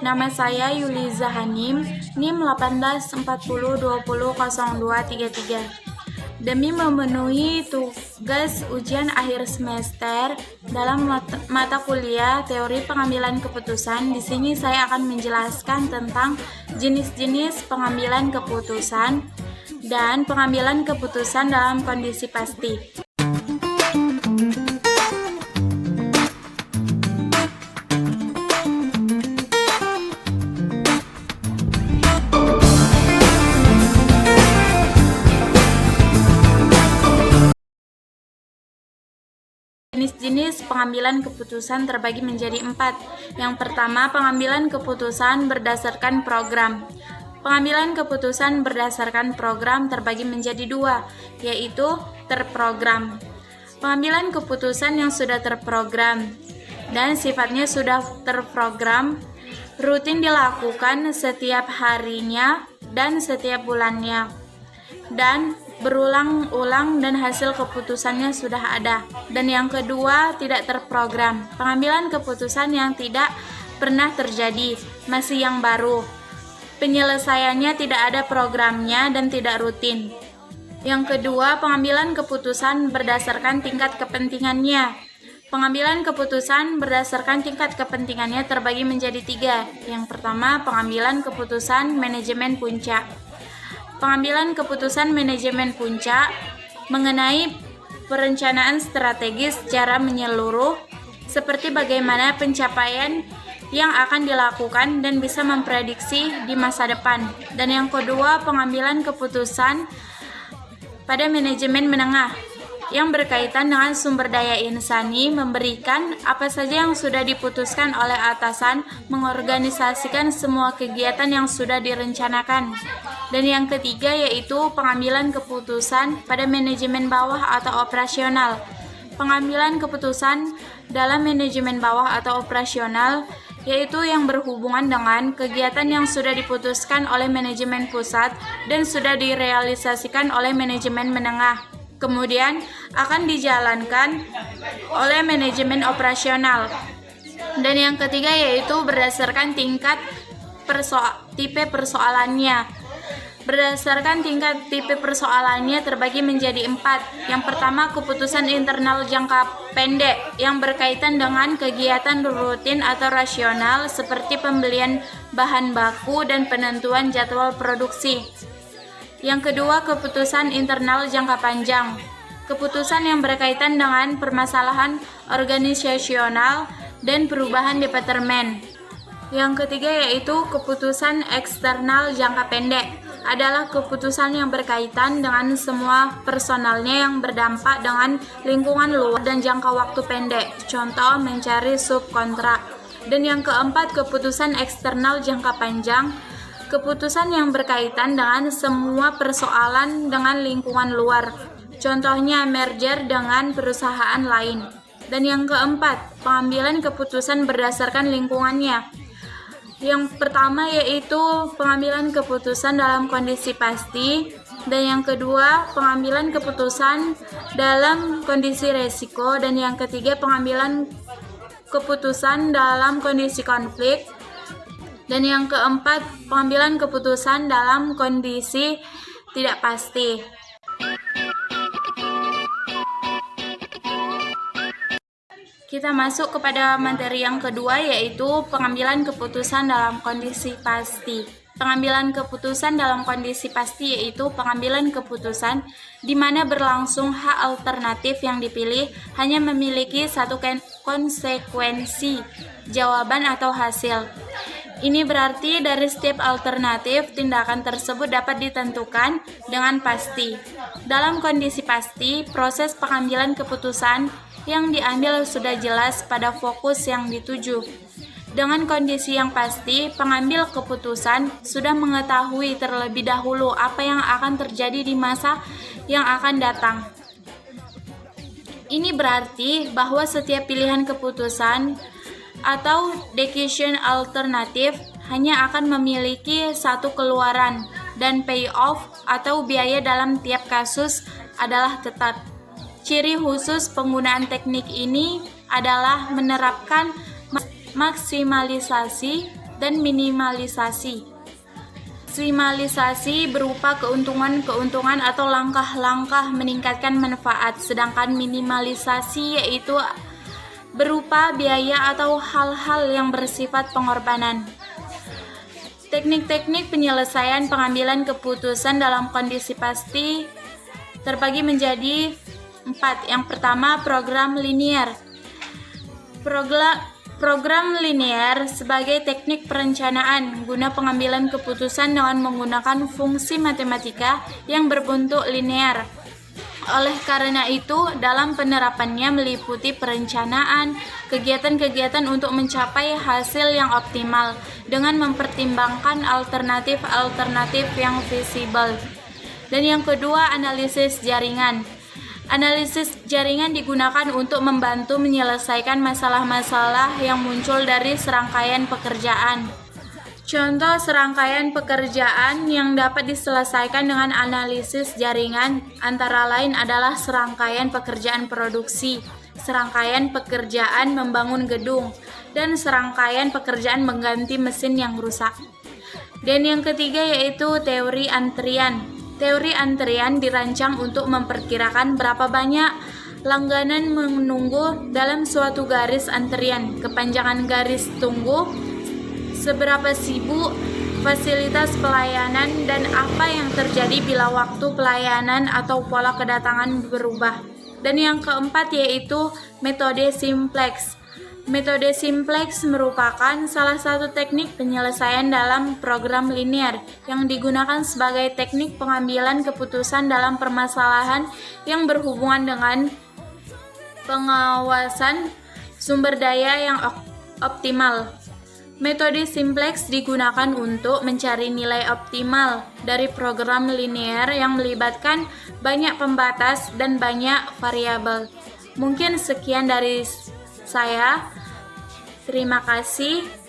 Nama saya Yuliza Hanim, NIM 1840200233. Demi memenuhi tugas ujian akhir semester dalam mata kuliah Teori Pengambilan Keputusan, di sini saya akan menjelaskan tentang jenis-jenis pengambilan keputusan dan pengambilan keputusan dalam kondisi pasti. Jenis-jenis pengambilan keputusan terbagi menjadi 4. Yang pertama, pengambilan keputusan berdasarkan program. Pengambilan keputusan berdasarkan program terbagi menjadi 2, yaitu terprogram. Pengambilan keputusan yang sudah terprogram dan sifatnya sudah terprogram rutin dilakukan setiap harinya dan setiap bulannya, dan berulang-ulang dan hasil keputusannya sudah ada. Dan yang kedua, tidak terprogram. Pengambilan keputusan yang tidak pernah terjadi, masih yang baru. Penyelesaiannya tidak ada programnya dan tidak rutin. Yang kedua, pengambilan keputusan berdasarkan tingkat kepentingannya. Pengambilan keputusan berdasarkan tingkat kepentingannya terbagi menjadi 3. Yang pertama, pengambilan keputusan manajemen puncak. Pengambilan keputusan manajemen puncak mengenai perencanaan strategis secara menyeluruh, seperti bagaimana pencapaian yang akan dilakukan dan bisa memprediksi di masa depan. Dan yang kedua, pengambilan keputusan pada manajemen menengah yang berkaitan dengan sumber daya insani, memberikan apa saja yang sudah diputuskan oleh atasan, mengorganisasikan semua kegiatan yang sudah direncanakan. Dan yang ketiga yaitu pengambilan keputusan pada manajemen bawah atau operasional. Pengambilan keputusan dalam manajemen bawah atau operasional yaitu yang berhubungan dengan kegiatan yang sudah diputuskan oleh manajemen pusat dan sudah direalisasikan oleh manajemen menengah, kemudian akan dijalankan oleh manajemen operasional. Dan yang ketiga yaitu berdasarkan tingkat tipe persoalannya. Berdasarkan tingkat tipe persoalannya terbagi menjadi 4. Yang pertama, keputusan internal jangka pendek yang berkaitan dengan kegiatan rutin atau rasional seperti pembelian bahan baku dan penentuan jadwal produksi. Yang kedua, keputusan internal jangka panjang. Keputusan yang berkaitan dengan permasalahan organisasional dan perubahan departemen. Yang ketiga yaitu keputusan eksternal jangka pendek. Adalah keputusan yang berkaitan dengan semua personalnya yang berdampak dengan lingkungan luar dan jangka waktu pendek. Contoh, mencari subkontrak. Dan yang keempat, keputusan eksternal jangka panjang. Keputusan yang berkaitan dengan semua persoalan dengan lingkungan luar. Contohnya merger dengan perusahaan lain. Dan yang keempat, pengambilan keputusan berdasarkan lingkungannya. Yang pertama yaitu pengambilan keputusan dalam kondisi pasti, dan yang kedua pengambilan keputusan dalam kondisi resiko, dan yang ketiga pengambilan keputusan dalam kondisi konflik, dan yang keempat pengambilan keputusan dalam kondisi tidak pasti. Kita masuk kepada materi yang kedua yaitu pengambilan keputusan dalam kondisi pasti. Pengambilan keputusan dalam kondisi pasti yaitu pengambilan keputusan di mana berlangsung hak alternatif yang dipilih hanya memiliki satu konsekuensi, jawaban atau hasil. Ini berarti dari setiap alternatif tindakan tersebut dapat ditentukan dengan pasti. Dalam kondisi pasti, proses pengambilan keputusan yang diambil sudah jelas pada fokus yang dituju. Dengan kondisi yang pasti, pengambil keputusan sudah mengetahui terlebih dahulu apa yang akan terjadi di masa yang akan datang. Ini berarti bahwa setiap pilihan keputusan atau decision alternatif hanya akan memiliki satu keluaran, dan payoff atau biaya dalam tiap kasus adalah tetap. Ciri khusus penggunaan teknik ini adalah menerapkan maksimalisasi dan minimalisasi. Maksimalisasi berupa keuntungan-keuntungan atau langkah-langkah meningkatkan manfaat, sedangkan minimalisasi yaitu berupa biaya atau hal-hal yang bersifat pengorbanan. Teknik-teknik penyelesaian pengambilan keputusan dalam kondisi pasti terbagi menjadi 4. Yang pertama, program linier. Program linier sebagai teknik perencanaan guna pengambilan keputusan dengan menggunakan fungsi matematika yang berbentuk linear. Oleh karena itu, dalam penerapannya meliputi perencanaan kegiatan-kegiatan untuk mencapai hasil yang optimal dengan mempertimbangkan alternatif-alternatif yang visible. Dan yang kedua, analisis jaringan. Analisis jaringan digunakan untuk membantu menyelesaikan masalah-masalah yang muncul dari serangkaian pekerjaan. Contoh serangkaian pekerjaan yang dapat diselesaikan dengan analisis jaringan antara lain adalah serangkaian pekerjaan produksi, serangkaian pekerjaan membangun gedung, dan serangkaian pekerjaan mengganti mesin yang rusak. Dan yang ketiga yaitu teori antrian. Teori antrian dirancang untuk memperkirakan berapa banyak langganan menunggu dalam suatu garis antrian, kepanjangan garis tunggu, seberapa sibuk fasilitas pelayanan, dan apa yang terjadi bila waktu pelayanan atau pola kedatangan berubah. Dan yang keempat yaitu metode simplex. Metode simplex merupakan salah satu teknik penyelesaian dalam program linier yang digunakan sebagai teknik pengambilan keputusan dalam permasalahan yang berhubungan dengan pengawasan sumber daya yang optimal. Metode simplex digunakan untuk mencari nilai optimal dari program linier yang melibatkan banyak pembatas dan banyak variabel. Mungkin sekian dari saya. Terima kasih.